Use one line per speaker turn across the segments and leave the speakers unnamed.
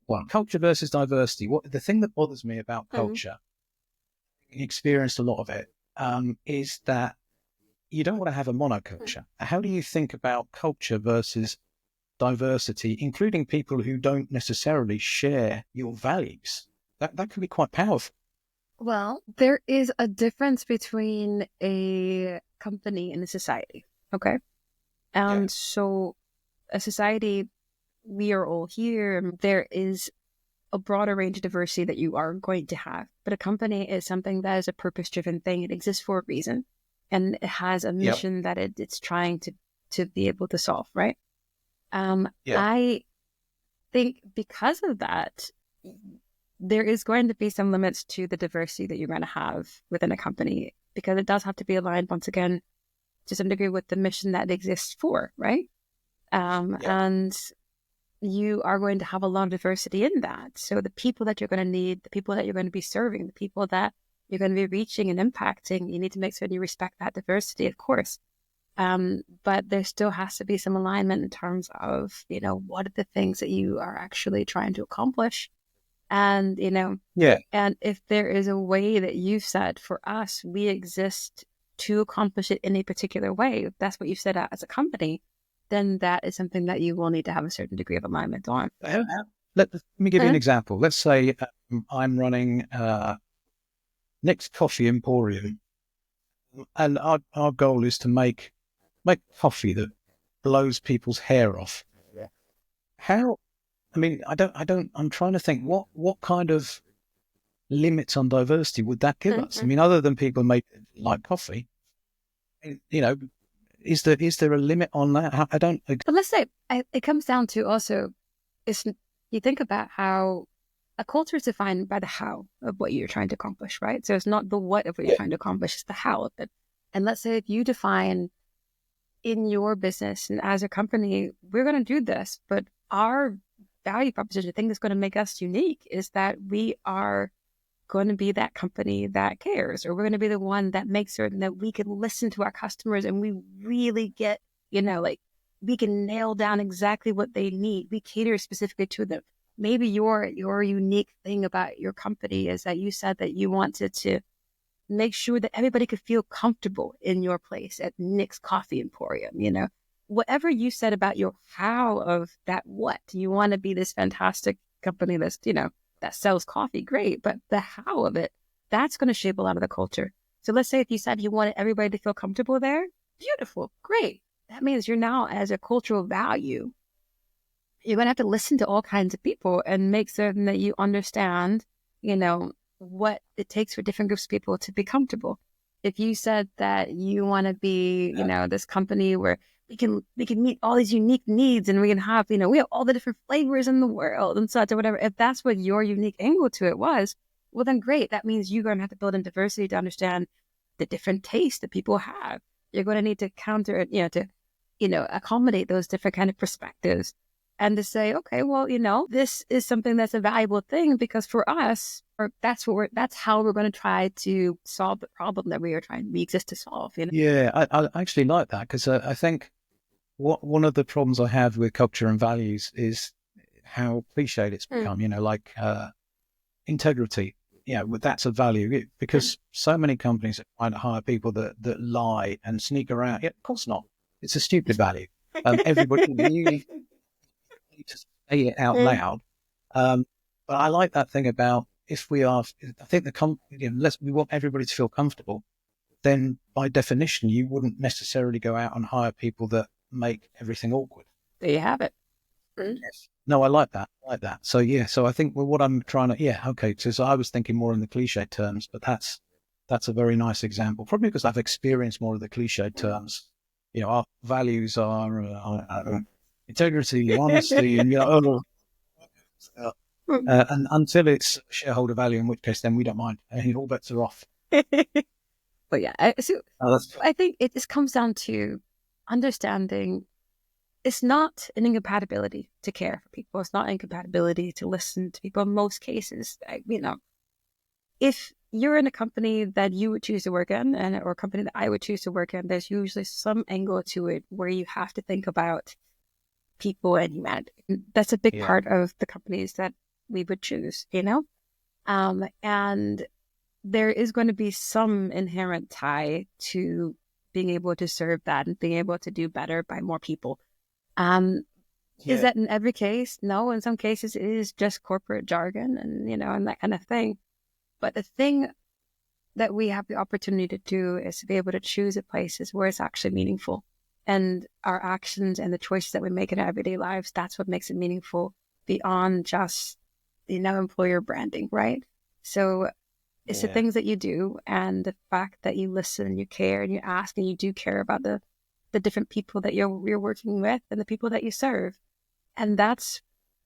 well, culture versus diversity. What the thing that bothers me about
Mm.
culture, experienced a lot of it, is that you don't want to have a monoculture. How do you think about culture versus diversity, including people who don't necessarily share your values? That can be quite powerful.
Well, there is a difference between a company and a society. Okay.
Yeah.
And so a society, we are all here. There is a broader range of diversity that you are going to have. But a company is something that is a purpose-driven thing. It exists for a reason. And it has a
Yep.
mission that it's trying to be able to solve, right?
Yeah.
I think because of that, there is going to be some limits to the diversity that you're going to have within a company, because it does have to be aligned, once again, to some degree with the mission that it exists for, right?
Yeah.
And you are going to have a lot of diversity in that. So the people that you're going to need, the people that you're going to be serving, the people that you're going to be reaching and impacting, you need to make sure you respect that diversity, of course. But there still has to be some alignment in terms of, what are the things that you are actually trying to accomplish? And,
Yeah.
and if there is a way that you've said, for us, we exist to accomplish it in a particular way, if that's what you've set out as a company, then that is something that you will need to have a certain degree of alignment on.
Let me give you an
Mhm.
example. Let's say I'm running Nick's Coffee Emporium, and our goal is to make coffee that blows people's hair off.
Yeah.
How? I mean, I'm trying to think what kind of limits on diversity would that give us? I mean, other than people make like coffee, is there a limit on that? I don't.
But let's say it comes down to also, you think about how a culture is defined by the how of what you're trying to accomplish, right? So it's not the what of what you're trying to accomplish, it's the how of it. And let's say if you define in your business and as a company, we're going to do this, but our value proposition, the thing that's going to make us unique, is that we are going to be that company that cares, or we're going to be the one that makes certain that we can listen to our customers and we really get, we can nail down exactly what they need. We cater specifically to them. Maybe your unique thing about your company is that you said that you wanted to make sure that everybody could feel comfortable in your place at Nick's Coffee Emporium. Whatever you said about your how of that, what you want to be this fantastic company that's, that sells coffee, great. But the how of it, that's going to shape a lot of the culture. So let's say if you said you wanted everybody to feel comfortable there, beautiful, great. That means you're now, as a cultural value, you're going to have to listen to all kinds of people and make certain that you understand, what it takes for different groups of people to be comfortable. If you said that you want to be, this company where we can meet all these unique needs and we can have, we have all the different flavors in the world and such or whatever. If that's what your unique angle to it was, well, then great. That means you're going to have to build in diversity to understand the different tastes that people have. You're going to need to counter, accommodate those different kind of perspectives and to say, okay, well, this is something that's a valuable thing because for us, or that's how we're going to try to solve the problem that we exist to solve.
Yeah, I actually like that because I think one of the problems I have with culture and values is how cliched it's become. Like integrity. That's a value because so many companies are trying to hire people that lie and sneak around. Yeah, of course not. It's a stupid value. Everybody you need to say it out loud. But I like that thing about if we are. I think we want everybody to feel comfortable. Then by definition, you wouldn't necessarily go out and hire people that make everything awkward.
There you have it.
Yes. No, I like that. So I think what I'm trying to, okay. So I was thinking more in the cliche terms, but that's a very nice example. Probably because I've experienced more of the cliche terms. Our values are integrity, honesty, and and until it's shareholder value, in which case then we don't mind, and all bets are off.
But yeah, I think it just comes down to understanding it's not an incompatibility to care for people. It's not an incompatibility to listen to people in most cases. If you're in a company that you would choose to work in or a company that I would choose to work in, there's usually some angle to it where you have to think about people and humanity. That's a big part of the companies that we would choose, you know? And there is going to be some inherent tie to being able to serve that and being able to do better by more people. Um, is
Yeah.
that in every case? No, in some cases it is just corporate jargon and, and that kind of thing. But the thing that we have the opportunity to do is to be able to choose the places where it's actually meaningful. And our actions and the choices that we make in our everyday lives, that's what makes it meaningful beyond just, employer branding, right? So it's the
Yeah.
things that you do and the fact that you listen and you care and you ask and you do care about the different people that you're working with and the people that you serve. And that's,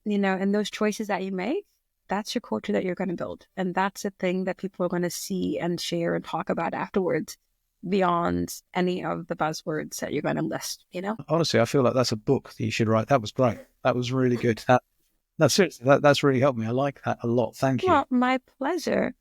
and those choices that you make, that's your culture that you're going to build. And that's the thing that people are going to see and share and talk about afterwards beyond any of the buzzwords that you're going to list.
Honestly, I feel like that's a book that you should write. That was great. That was really good. That's really helped me. I like that a lot. Thank you.
Well, my pleasure.